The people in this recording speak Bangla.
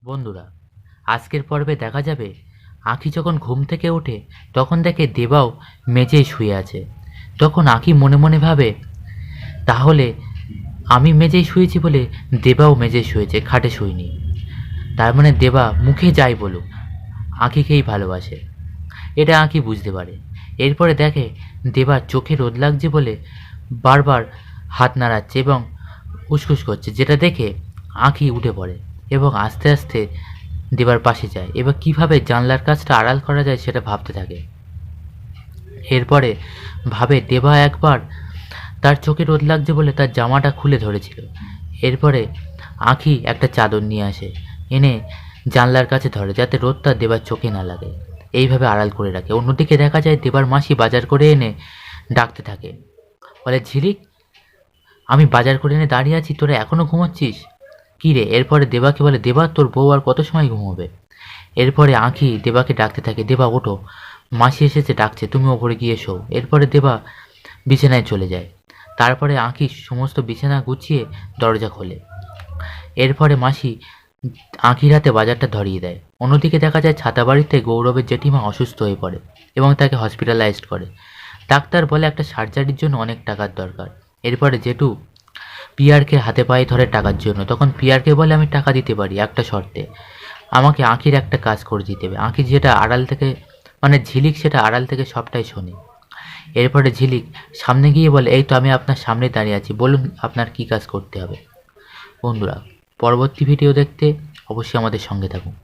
বন্ধুরা, আজকের পর্বে দেখা যাবে আঁখি যখন ঘুম থেকে ওঠে তখন দেখে দেবাও মেঝেয় শুয়ে আছে। তখন আঁখি মনে মনে ভাবে, তাহলে আমি মেঝেয় শুয়েছি বলে দেবাও মেঝেয় শুয়েছে, খাটে শুইনি। তার মানে দেবা মুখে যাই বলুক আঁখিকেই ভালোবাসে, এটা আঁখি বুঝতে পারে। এরপরে দেখে দেবার চোখে রোদ লাগছে বলে বারবার হাত নাড়াচ্ছে এবং উসকুস করছে, যেটা দেখে আঁখি উঠে পড়ে এবং আস্তে আস্তে দেবার পাশে যায়। এবার কিভাবে জানলার কাজটা আড়াল করা যায় সেটা ভাবতে থাকে। এরপরে ভাবে দেবা একবার তার চোখে রোদ লাগছে বলে তার জামাটা খুলে ধরেছিল। এরপরে আঁখি একটা চাদর নিয়ে আসে, এনে জানলার কাছে ধরে যাতে রোদটা দেবার চোখে না লাগে। এইভাবে আড়াল করে রাখে। অন্যদিকে দেখা যায় দেবার মাসি বাজার করে এনে ডাকতে থাকে, বলে, ঝিলিক, আমি বাজার করে এনে দাঁড়িয়ে আছি, তোরা এখনো ঘুমাচ্ছিস কী রে? এরপরে দেবাকে বলে, দেবা, তোর বউ আর কত সময় ঘুমোবে? এরপরে আঁখি দেবাকে ডাকতে থাকে, দেবা ওঠো, মাসি এসেছে, ডাকছে, তুমি ওপরে গিয়ে শো। এরপরে দেবা বিছানায় চলে যায়। তারপরে আঁখি সমস্ত বিছানা গুছিয়ে দরজা খোলে। এরপরে মাসি আঁখির হাতে বাজারটা ধরিয়ে দেয়। অন্যদিকে দেখা যায় ছাতাবাড়িতে গৌরবের জেঠিমা অসুস্থ হয়ে পড়ে এবং তাকে হসপিটালাইজড করে। ডাক্তার বলে একটা সার্জারির জন্য অনেক টাকার দরকার। এরপরে জেঠু পিয়ারকে হাতে পায়ে ধরে টাকার জন্য। তখন পিয়ারকে বলে, আমি টাকা দিতে পারি একটা শর্তে, আমাকে আঁখির একটা কাজ করে দিতে হবে। আঁখি যেটা আড়াল থেকে, মানে ঝিলিক সেটা আড়াল থেকে সবটাই শোনে। এরপরে ঝিলিক সামনে গিয়ে বলে, এই তো আমি আপনার সামনে দাঁড়িয়ে আছি, বলুন আপনার কি কাজ করতে হবে। বন্ধুরা, পরবর্তী ভিডিও দেখতে অবশ্যই আমাদের সঙ্গে থাকুন।